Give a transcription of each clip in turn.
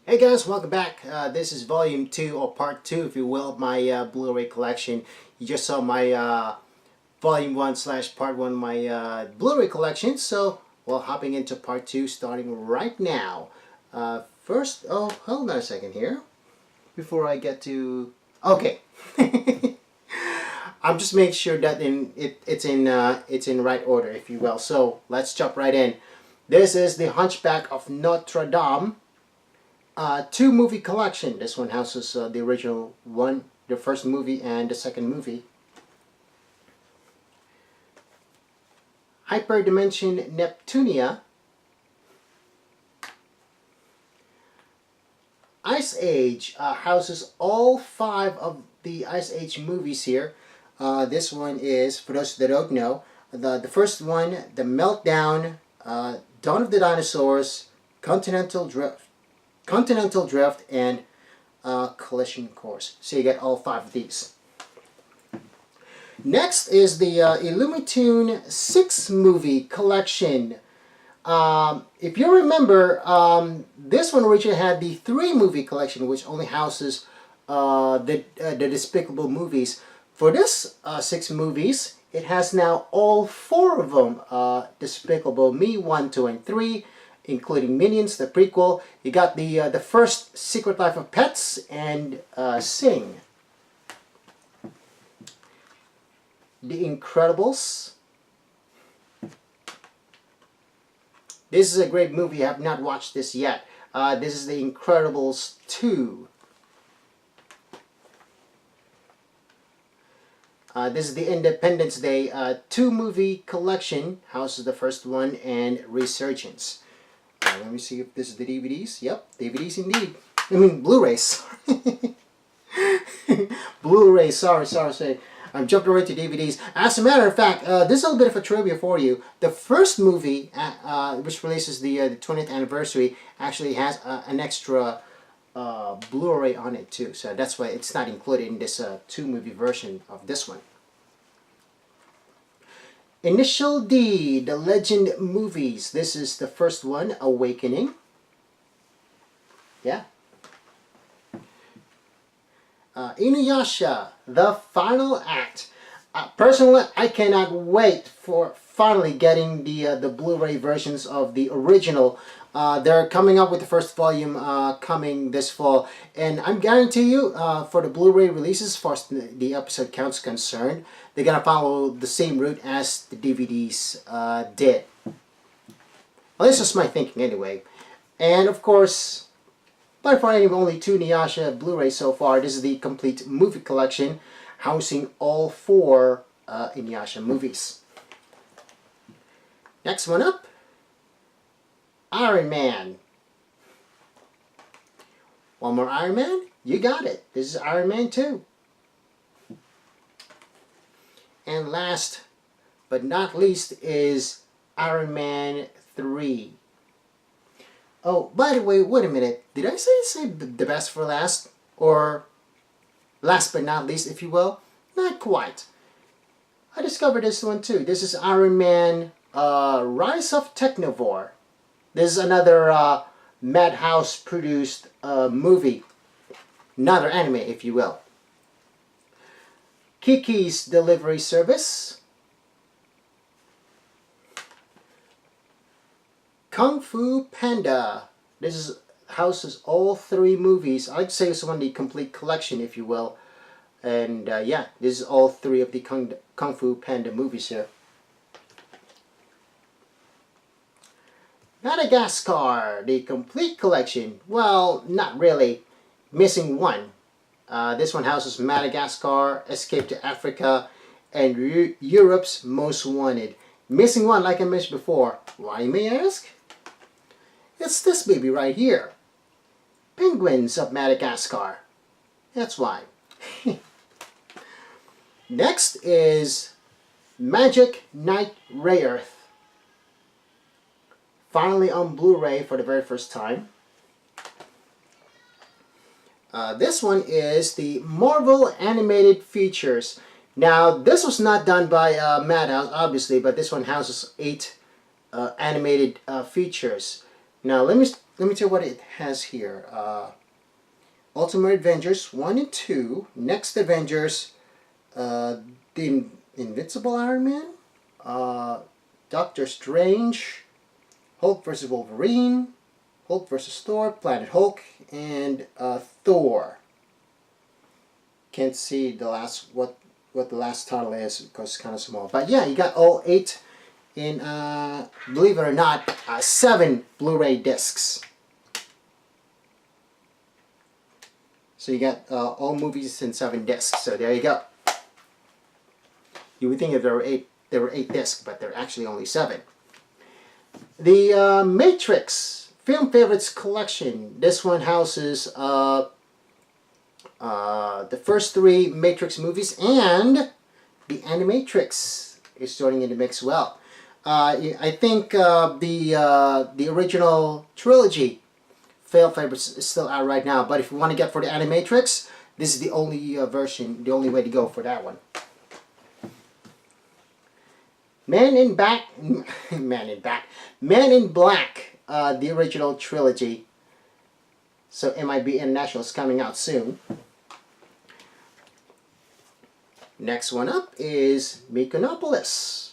Hey guys, welcome back. This is volume 2 or part 2 if you will of my Blu-ray collection. You just saw my volume 1 slash part 1 my Blu-ray collection. So, well, hopping into part 2 starting right now. First, hold on a second here. Before I get to... Okay. I'm just making sure that it's in right order if you will. So, let's jump right in. This is the Hunchback of Notre Dame. Two movie collection. This one houses the original one, the first movie and the second movie. Hyperdimension Neptunia. Ice Age houses all 5 of the Ice Age movies here. This one is, for those that don't know, the first one, The Meltdown, Dawn of the Dinosaurs, Continental Drift, and Collision Course. So you get all 5 of these. Next is the Illumitoon 6 movie collection. If you remember, this one originally had the 3 movie collection, which only houses the Despicable movies. For this 6 movies, it has now all 4 of them. Despicable Me 1, 2, and 3. Including Minions, the prequel. You got the first Secret Life of Pets and Sing. The Incredibles. This is a great movie. I have not watched this yet. This is The Incredibles 2. This is the Independence Day 2 movie collection. Houses the first one and Resurgence. Let me see if this is the DVDs. Yep, DVDs indeed. I mean, Blu-rays. Blu-rays, sorry. I'm jumping right to DVDs. As a matter of fact, this is a little bit of a trivia for you. The first movie, which releases the 20th anniversary, actually has an extra Blu-ray on it too. So that's why it's not included in this 2-movie version of this one. Initial D, The Legend movies. This is the first one, Awakening. Yeah. Inuyasha, The Final Act. Personally, I cannot wait for finally getting the Blu-ray versions of the original. They're coming up with the first volume coming this fall. And I'm guarantee you, for the Blu-ray releases, as far as the episode count's concerned, they're going to follow the same route as the DVDs did. Well, this is my thinking anyway. And of course, by far only 2 Inuyasha Blu-rays so far. This is the complete movie collection, housing all 4 Inuyasha movies. Next one up, Iron Man. One more Iron Man? You got it. This is Iron Man 2. And last but not least is Iron Man 3. Oh, by the way, wait a minute. Did I say the best for last? Or last but not least, if you will? Not quite. I discovered this one too. This is Iron Man Rise of Technovore. This is another Madhouse produced movie. Another anime, if you will. Kiki's Delivery Service. Kung Fu Panda. This is houses all 3 movies. I'd say it's one of the complete collection, if you will. And yeah, this is all 3 of the Kung Fu Panda movies here. Madagascar, the complete collection. Well, not really. Missing one. This one houses Madagascar, Escape to Africa, and Europe's Most Wanted. Missing one, like I mentioned before. Why, you may ask? It's this baby right here. Penguins of Madagascar. That's why. Next is Magic Knight Rayearth. Finally on Blu-ray for the very first time. This one is the Marvel Animated Features. Now, this was not done by Madhouse, obviously, but this one houses 8 animated features. Now let me tell you what it has here. Ultimate Avengers 1 and 2, Next Avengers, the Invincible Iron Man, Doctor Strange, Hulk vs. Wolverine, Hulk vs. Thor, Planet Hulk, and Thor. Can't see the last what the last title is because it's kind of small. But yeah, you got all 8 in, believe it or not, 7 Blu-ray discs. So you got all movies in 7 discs. So there you go. You would think if there were 8 discs, but there are actually only 7. The Matrix Film Favorites Collection. This one houses the first 3 Matrix movies, and the Animatrix is joining in the mix well. I think the original trilogy Film Favorites is still out right now, but if you want to get for the Animatrix, this is the only version, the only way to go for that one. Man in Black, the original trilogy. So MIB International is coming out soon. Next one up is Mykonopolis.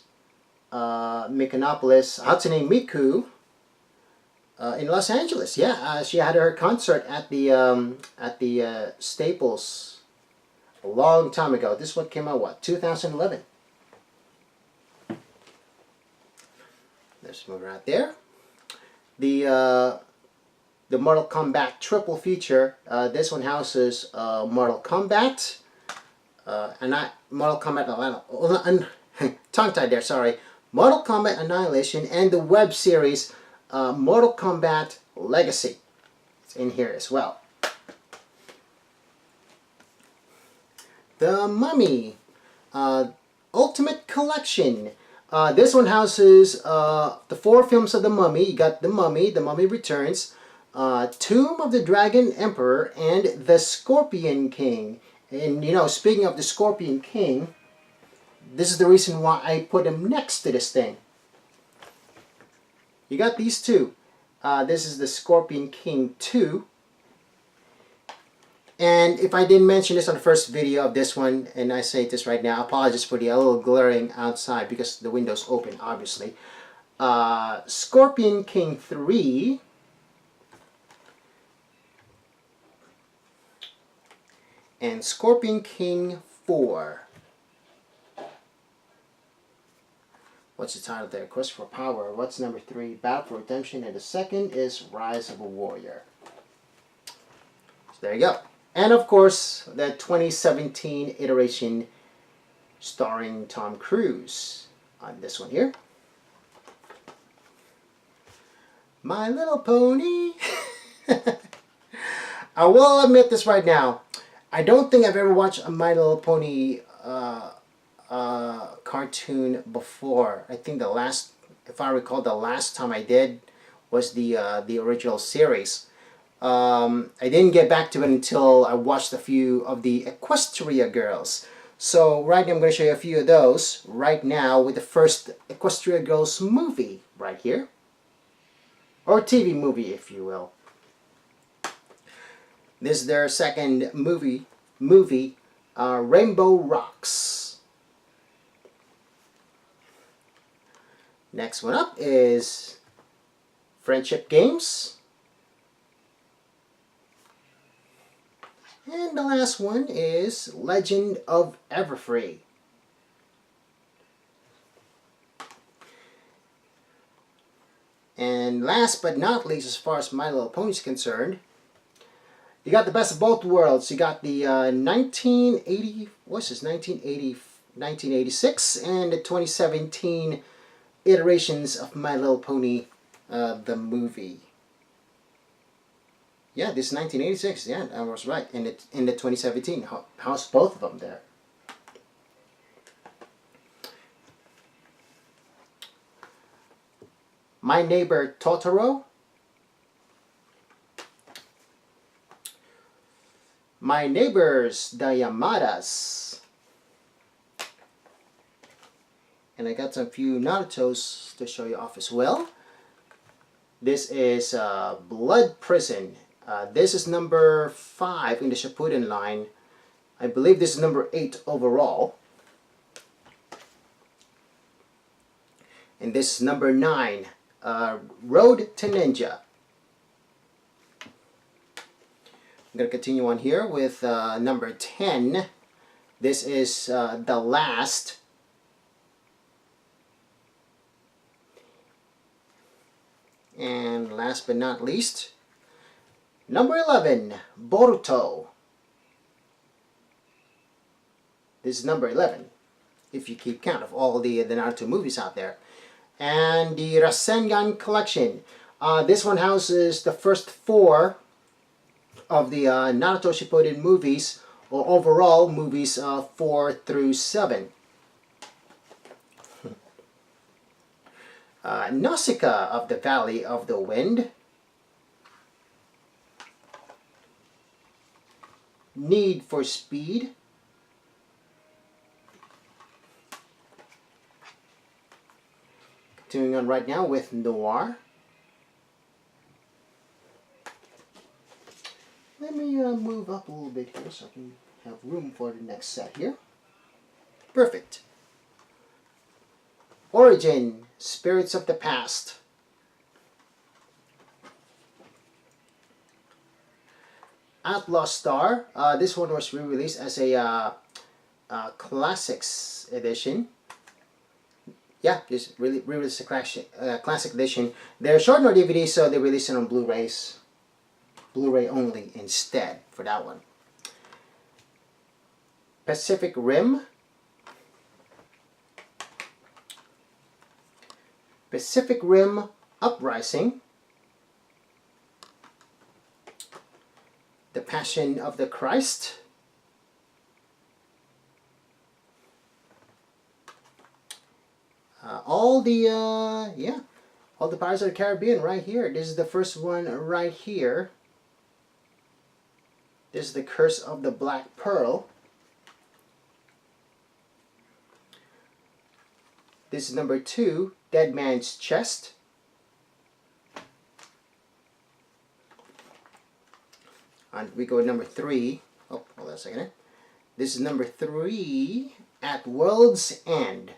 Hatsune Miku in Los Angeles. Yeah, she had her concert at the Staples a long time ago. This one came out, what, 2011? Let's move right there. The Mortal Kombat triple feature. This one houses Mortal Kombat, Mortal Kombat tongue-tied there. Sorry, Mortal Kombat Annihilation, and the web series Mortal Kombat Legacy. It's in here as well. The Mummy Ultimate Collection. This one houses the 4 films of The Mummy. You got The Mummy Returns, Tomb of the Dragon Emperor, and The Scorpion King. And you know, speaking of The Scorpion King, this is the reason why I put him next to this thing. You got these 2. This is The Scorpion King 2. And if I didn't mention this on the first video of this one, and I say this right now, apologies for the little glaring outside because the window's open, obviously. Scorpion King 3. And Scorpion King 4. What's the title there? Quest for Power. What's number 3? Battle for Redemption. And the second is Rise of a Warrior. So there you go. And of course, the 2017 iteration starring Tom Cruise on this one here. My Little Pony. I will admit this right now. I don't think I've ever watched a My Little Pony cartoon before. I think the last, if I recall, the last time I did was the original series. I didn't get back to it until I watched a few of the Equestria Girls. So right now I'm going to show you a few of those right now with the first Equestria Girls movie right here. Or TV movie, if you will. This is their second movie, Rainbow Rocks. Next one up is Friendship Games. And the last one is Legend of Everfree. And last but not least, as far as My Little Pony is concerned, you got the best of both worlds. You got the 1986 and the 2017 iterations of My Little Pony, the movie. Yeah, this is 1986. Yeah, I was right. In the 2017, how's both of them there? My Neighbor Totoro. My Neighbors, the Yamadas. And I got some few Narutos to show you off as well. This is Blood Prison. This is number 5 in the Shippuden line. I believe this is number 8 overall. And this is number 9, Road to Ninja. I'm going to continue on here with number 10. This is The Last. And last but not least, number 11, Boruto. This is number 11, if you keep count of all the Naruto movies out there. And the Rasengan Collection. This one houses the first 4 of the Naruto Shippuden movies, or overall movies 4 through 7. Nausicaä of the Valley of the Wind. Need for Speed. Continuing on right now with Noir. Let me move up a little bit here so I can have room for the next set here. Perfect. Origin, Spirits of the Past. Outlaw Star. This one was re-released as a Classics edition. Yeah, just re-released a Classic edition. They're short on DVD, so they released it on Blu-rays. Blu-ray only instead for that one. Pacific Rim. Pacific Rim Uprising. The Passion of the Christ. All the Pirates of the Caribbean right here. This is the first one right here. This is The Curse of the Black Pearl. This is number 2, Dead Man's Chest. And we go to number 3. Oh, hold on a second. This is number 3, At World's End.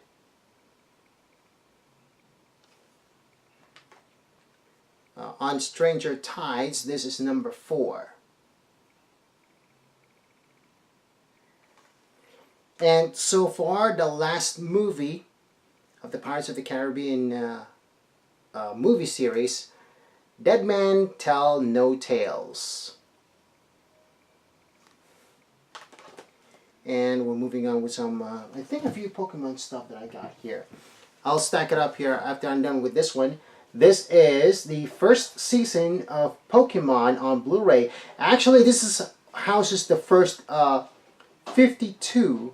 On Stranger Tides, this is number 4. And so far, the last movie of the Pirates of the Caribbean movie series, Dead Men Tell No Tales. And we're moving on with some, I think a few Pokemon stuff that I got here. I'll stack it up here after I'm done with this one. This is the first season of Pokemon on Blu-ray. Actually, this houses the first 52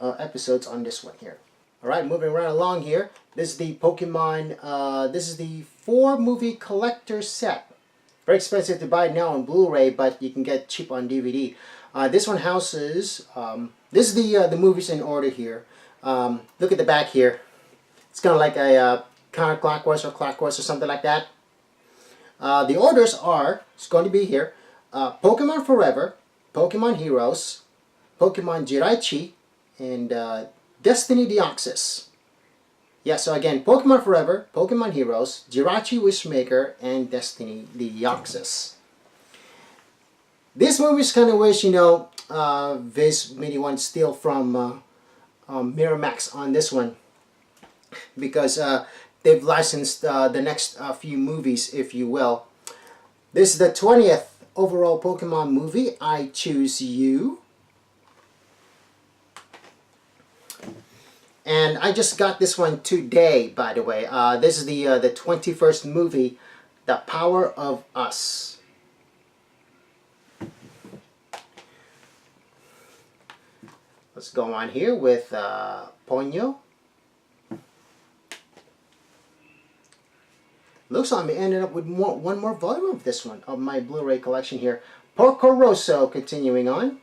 episodes on this one here. Alright, moving right along here. This is the Pokemon, this is the 4-movie collector set. Very expensive to buy now on Blu-ray, but you can get cheap on DVD. This one houses, this is the movies in order here. Look at the back here. It's kind of like a counterclockwise or clockwise or something like that. The orders are, it's going to be here, Pokemon Forever, Pokemon Heroes, Pokemon Jiraiya, and Destiny Deoxys. Yeah, so again, Pokemon Forever, Pokemon Heroes, Jiraiya Wishmaker, and Destiny Deoxys. This movie's kind of wish, you know, Viz maybe want to steal from Miramax on this one, because they've licensed the next few movies, if you will. This is the 20th overall Pokemon movie, I Choose You. And I just got this one today, by the way. This is the 21st movie, The Power of Us. Let's go on here with Ponyo. Looks like I ended up with one more volume of this one, of my Blu-ray collection here. Porco Rosso, continuing on.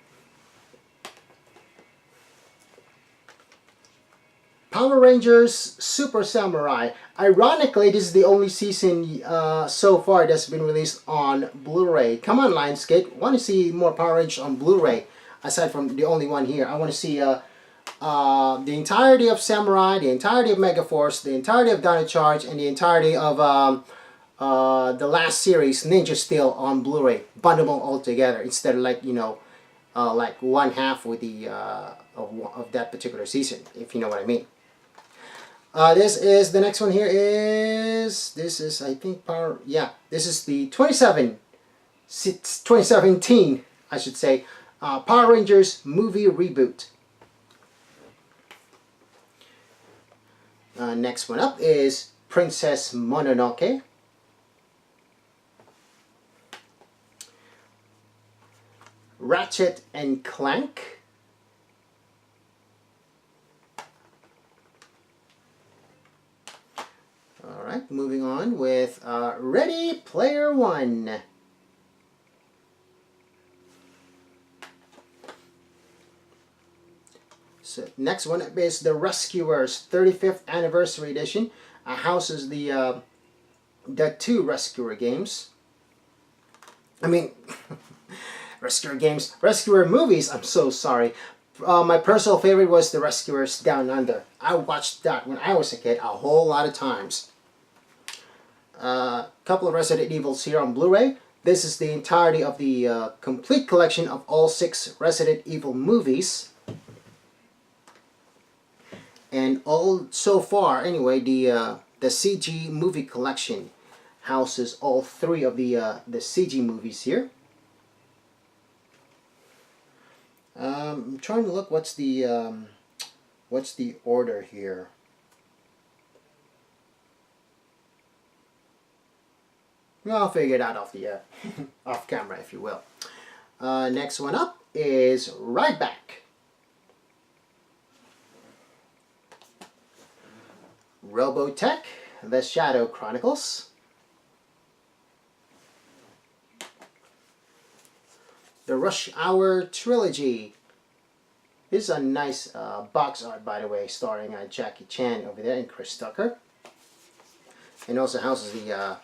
Power Power Rangers Super Samurai. Ironically, this is the only season so far that's been released on Blu-ray. Come on, Lionsgate. Want to see more Power Rangers on Blu-ray aside from the only one here. I want to see the entirety of Samurai, the entirety of Megaforce, the entirety of Dino Charge, and the entirety of the last series, Ninja Steel, on Blu-ray. Bundle them all together instead of, like, you know, like one half with the of that particular season, if you know what I mean. This is the next one here is, this is, I think, this is the 2017, I should say, Power Rangers movie reboot. Next one up is Princess Mononoke. Ratchet and Clank. Alright, moving on with Ready Player One. So next one is the Rescuers 35th Anniversary Edition. Houses the two Rescuer games. I mean, Rescuer games, Rescuer movies, I'm so sorry. My personal favorite was The Rescuers Down Under. I watched that when I was a kid a whole lot of times. Couple of Resident Evils here on Blu-ray. This is the entirety of the complete collection of all 6 Resident Evil movies. And all, so far anyway, the CG movie collection houses all 3 of the CG movies here. I'm trying to look what's the order here. Well, I'll figure it out off the off camera, if you will. Next one up is Right Back. Robotech, The Shadow Chronicles. The Rush Hour Trilogy. This is a nice box art, by the way, starring Jackie Chan over there and Chris Tucker. And also houses the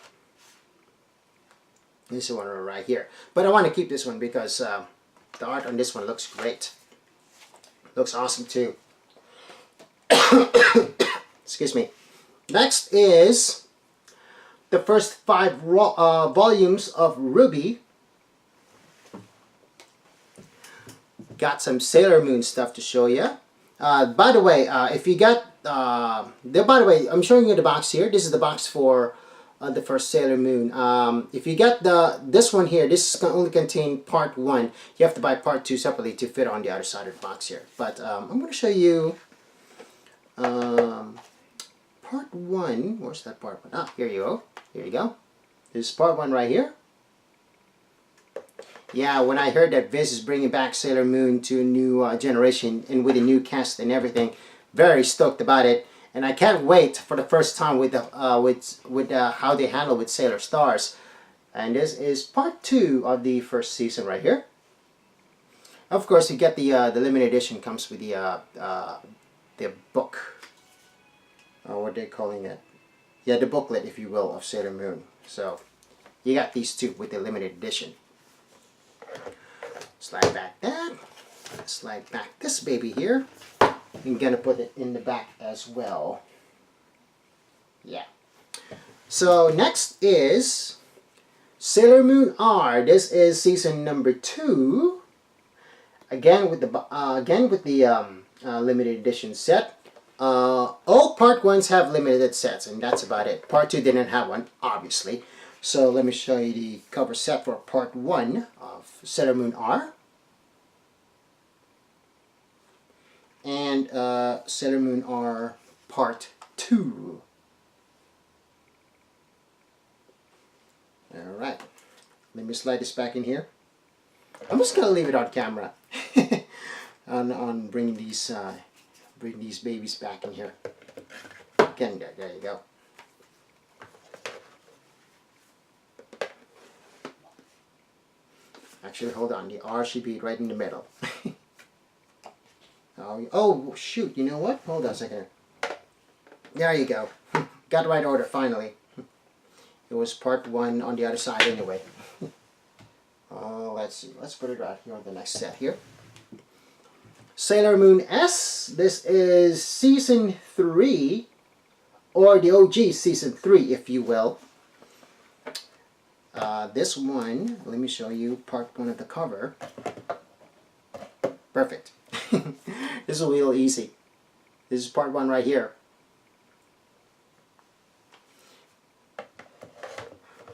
this one right here. But I want to keep this one because the art on this one looks great. Looks awesome too. Excuse me. Next is the first 5 volumes of Ruby. Got some Sailor Moon stuff to show you. By the way, if you got by the way, I'm showing you the box here. This is the box for the first Sailor Moon. If you get this one here, this is only contain part 1. You have to buy part 2 separately to fit on the other side of the box here. But I'm going to show you part 1. Where's that part 1? Ah, here you go. Here you go. This is part 1 right here. Yeah, when I heard that Viz is bringing back Sailor Moon to a new generation and with a new cast and everything, very stoked about it. And I can't wait for the first time with how they handle with Sailor Stars. And this is part 2 of the first season right here. Of course, you get the limited edition comes with the book. What are they calling it? Yeah, the booklet, if you will, of Sailor Moon. So you got these 2 with the limited edition. Slide back that. Slide back this baby here. I'm gonna put it in the back as well. Yeah. So next is Sailor Moon R. This is season number 2. Again with the limited edition set. All part 1s have limited sets, and that's about it. Part 2 didn't have one, obviously. So let me show you the cover set for part 1 of Sailor Moon R. And Sailor Moon R part 2. Alright. Let me slide this back in here. I'm just gonna leave it on camera. on bringing these babies back in here. Again, there you go. Actually, hold on. The R should be right in the middle. Oh, shoot. You know what? Hold on a second. There you go. Got the right order finally. It was part 1 on the other side anyway. Let's see. Let's put it right here on the next set here. Sailor Moon S. This is season 3, or the OG season 3, if you will. This one, let me show you part 1 of the cover. Perfect. This is a little easy. This is part 1 right here.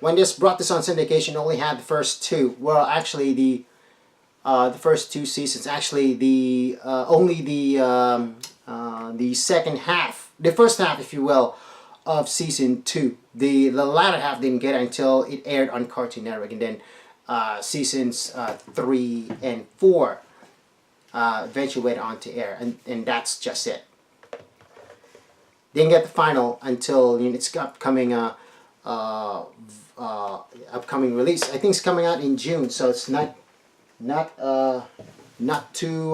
When this brought this on syndication, only had the first 2. Well, actually, the first 2 seasons. Actually, only the second half, the first half, if you will, of season 2. The latter half didn't get it until it aired on Cartoon Network, and then seasons 3 and 4 eventually went on to air, and that's just it. Didn't get the final until its upcoming upcoming release. I think it's coming out in June, so it's not too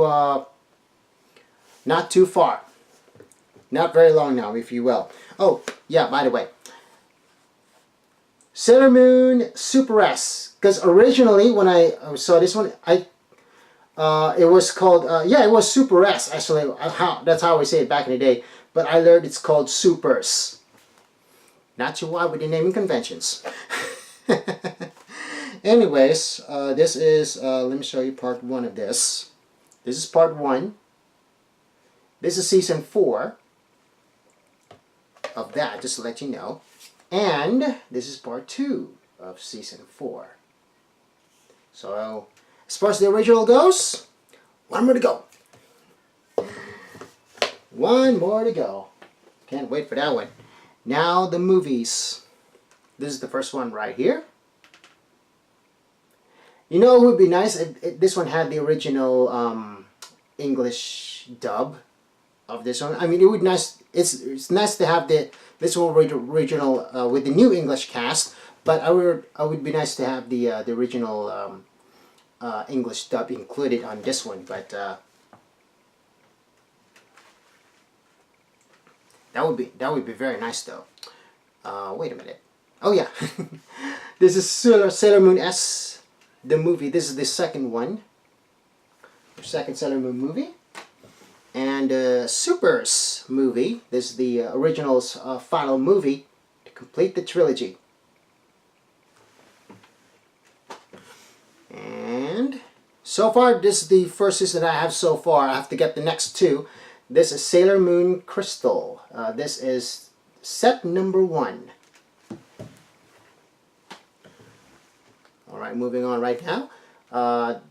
far, not very long now, if you will. Oh yeah, by the way, Sailor Moon Super S, because originally when I saw this one, it was called it was Super S actually. That's how we say it back in the day, but I learned it's called Supers. Not too wide with the naming conventions. Anyways, this is, let me show you part 1 of this. This is part 1. This is season 4 of that, just to let you know. And this is part 2 of season 4. So, as far as the original goes, 1 more to go. 1 more to go. Can't wait for that one. Now the movies. This is the first one right here. You know, it would be nice if this one had the original English dub of this one. I mean, it would nice. It's nice to have this one original with the new English cast. But I would be nice to have the original English dub included on this one. But that would be very nice though. Wait a minute. Oh yeah, this is Sailor Moon S, the movie. This is the second one, the second Sailor Moon movie, and Supers movie. This is the original's final movie to complete the trilogy. And so far, this is the first season I have so far. I have to get the next 2. This is Sailor Moon Crystal. This is set number 1. Alright, moving on right now.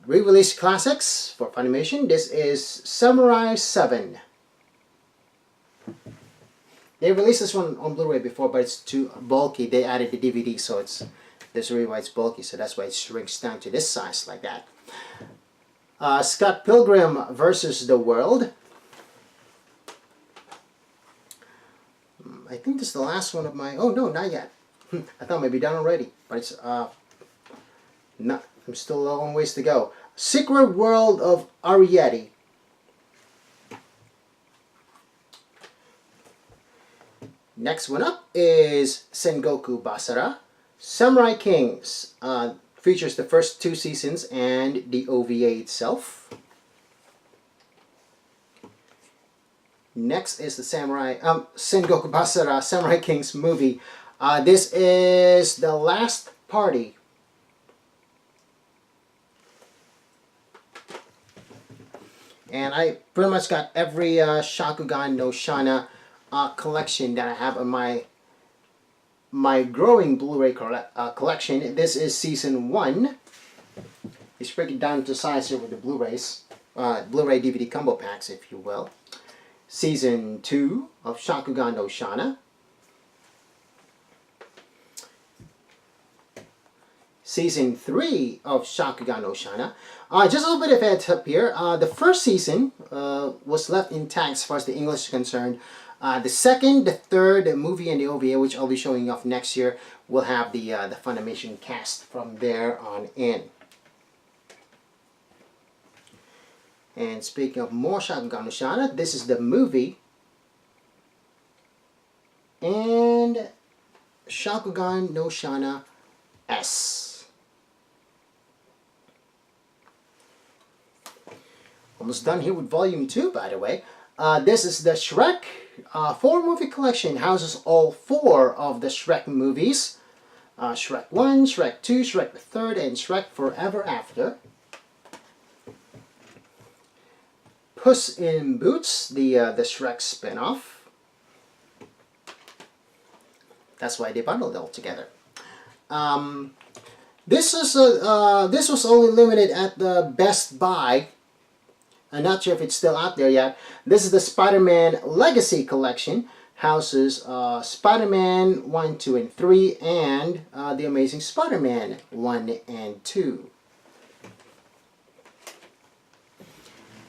Re-release classics for Funimation. This is Samurai 7. They released this one on Blu-ray before, but it's too bulky. They added the DVD, so that's the reason why it's bulky. So that's why it shrinks down to this size like that. Scott Pilgrim versus the World. I think this is the last one of my... Oh no, not yet. I thought maybe done already, but it's not. I'm still a long ways to go. Secret World of Arrietty. Next one up is Sengoku Basara. Samurai Kings. Features the first 2 seasons and the OVA itself. Next is the Sengoku Basara Samurai Kings movie. This is the last party. And I pretty much got every Shakugan no Shana collection that I have on my growing Blu-ray collection. This is season 1. Let's break it down to size here with the Blu-rays, Blu-ray DVD combo packs, if you will. Season 2 of Shakugan no Shana. Season 3 of Shakugan no Shana. Just a little bit of heads up here. The first season was left intact as far as the English is concerned. The second, the third, the movie and the OVA, which I'll be showing off next year, will have the Funimation cast from there on in. And speaking of more Shakugan no Shana, this is the movie. Shakugan no Shana S. Almost done here with volume 2, by the way. This is the Shrek 4 movie collection. Houses all 4 of the Shrek movies. Shrek 1, Shrek 2, Shrek the Third, and Shrek Forever After. Puss in Boots, the Shrek spin-off. That's why they bundled it all together. This was only limited at the Best Buy. I'm not sure if it's still out there yet. This is the Spider-Man Legacy Collection. Houses Spider-Man 1, 2, and 3, and The Amazing Spider-Man 1 and 2.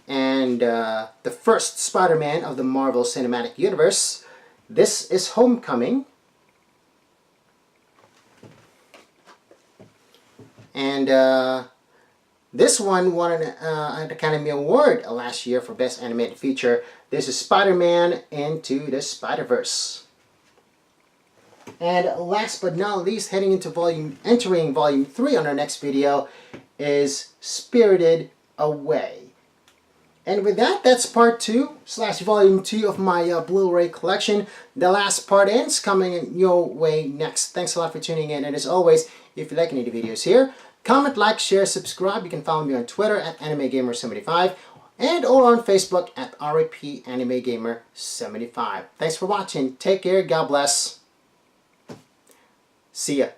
And the first Spider-Man of the Marvel Cinematic Universe. This is Homecoming. And this one won an Academy Award last year for Best Animated Feature. This is Spider-Man Into the Spider-Verse. And last but not least, entering volume 3 on our next video, is Spirited Away. And with that, that's part 2 / volume 2 of my Blu-ray collection. The last part ends coming your way next. Thanks a lot for tuning in, and as always, if you like any of the videos here, comment, like, share, subscribe. You can follow me on Twitter at AnimeGamer75 and or on Facebook at RIPAnimeGamer75. Thanks for watching. Take care. God bless. See ya.